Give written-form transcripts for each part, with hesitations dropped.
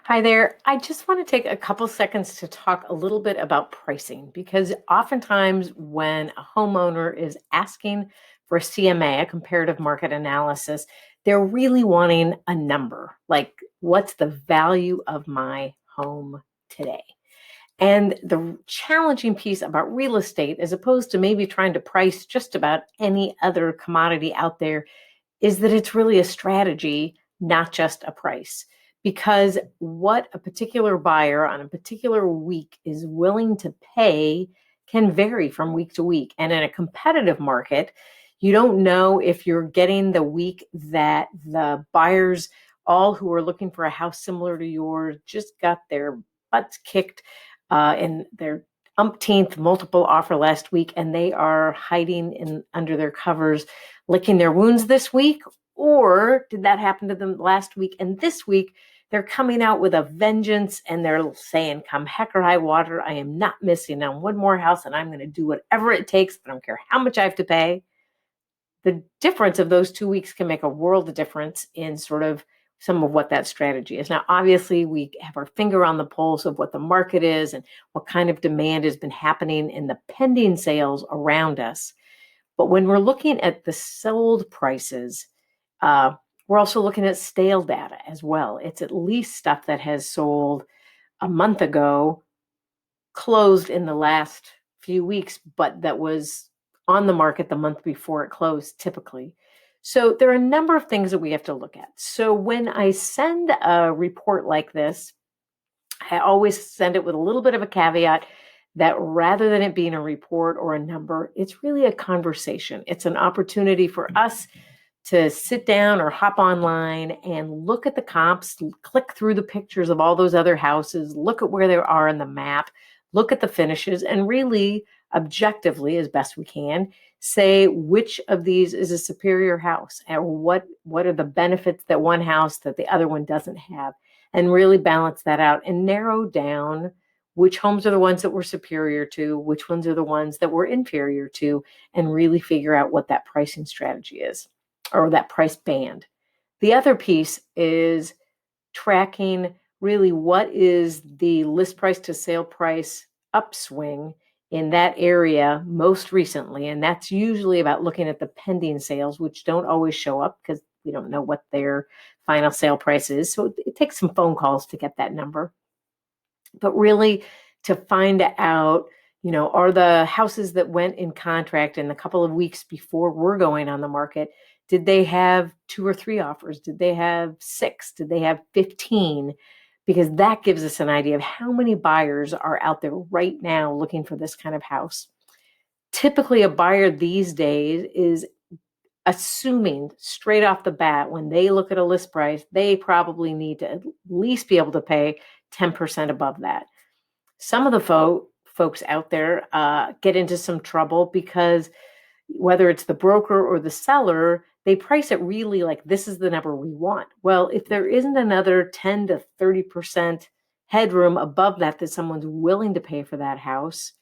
Hi there. I just want to take a couple seconds to talk a little bit about pricing because oftentimes when a homeowner is asking for a CMA, a comparative market analysis, they're really wanting a number like what's the value of my home today? And the challenging piece about real estate, as opposed to maybe trying to price just about any other commodity out there, is that it's really a strategy, not just a price. Because what a particular buyer on a particular week is willing to pay can vary from week to week. And in a competitive market, you don't know if you're getting the week that the buyers, all who are looking for a house similar to yours, just got their butts kicked in their umpteenth multiple offer last week, and they are hiding in under their covers, licking their wounds this week? Or did that happen to them last week? And this week, they're coming out with a vengeance and they're saying, come heck or high water, I am not missing on one more house and I'm going to do whatever it takes. I don't care how much I have to pay. The difference of those 2 weeks can make a world of difference in sort of some of what that strategy is. Now, obviously, we have our finger on the pulse of what the market is and what kind of demand has been happening in the pending sales around us. But when we're looking at the sold prices, we're also looking at stale data as well. It's at least stuff that has sold a month ago, closed in the last few weeks, but that was on the market the month before it closed, typically. So there are a number of things that we have to look at. So when I send a report like this, I always send it with a little bit of a caveat that rather than it being a report or a number, it's really a conversation. It's an opportunity for us to sit down or hop online and look at the comps, click through the pictures of all those other houses, look at where they are on the map, look at the finishes, and really objectively, as best we can, say which of these is a superior house and what are the benefits that one house that the other one doesn't have, and really balance that out and narrow down which homes are the ones that we're superior to, which ones are the ones that we're inferior to, and really figure out what that pricing strategy is or that price band. The other piece is tracking really what is the list price to sale price upswing in that area most recently. And that's usually about looking at the pending sales, which don't always show up because we don't know what their final sale price is. So it takes some phone calls to get that number. But really to find out, are the houses that went in contract in a couple of weeks before we're going on the market, did they have 2 or 3 offers? Did they have 6? Did they have 15? Because that gives us an idea of how many buyers are out there right now looking for this kind of house. Typically, a buyer these days is assuming straight off the bat when they look at a list price, they probably need to at least be able to pay 10% above that. Some of the folks out there get into some trouble because whether it's the broker or the seller, they price it really like this is the number we want. Well, if there isn't another 10 to 30% headroom above that someone's willing to pay for that house,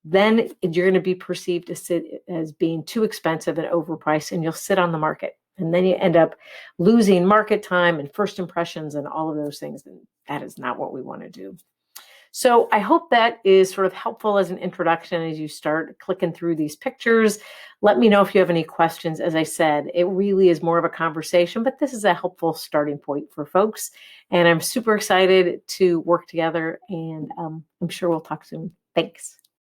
then you're going to be perceived as being too expensive and overpriced, and you'll sit on the market. And then you end up losing market time and first impressions and all of those things. And that is not what we want to do. So I hope that is sort of helpful as an introduction as you start clicking through these pictures. Let me know if you have any questions. As I said, it really is more of a conversation, but this is a helpful starting point for folks. And I'm super excited to work together, and I'm sure we'll talk soon. Thanks.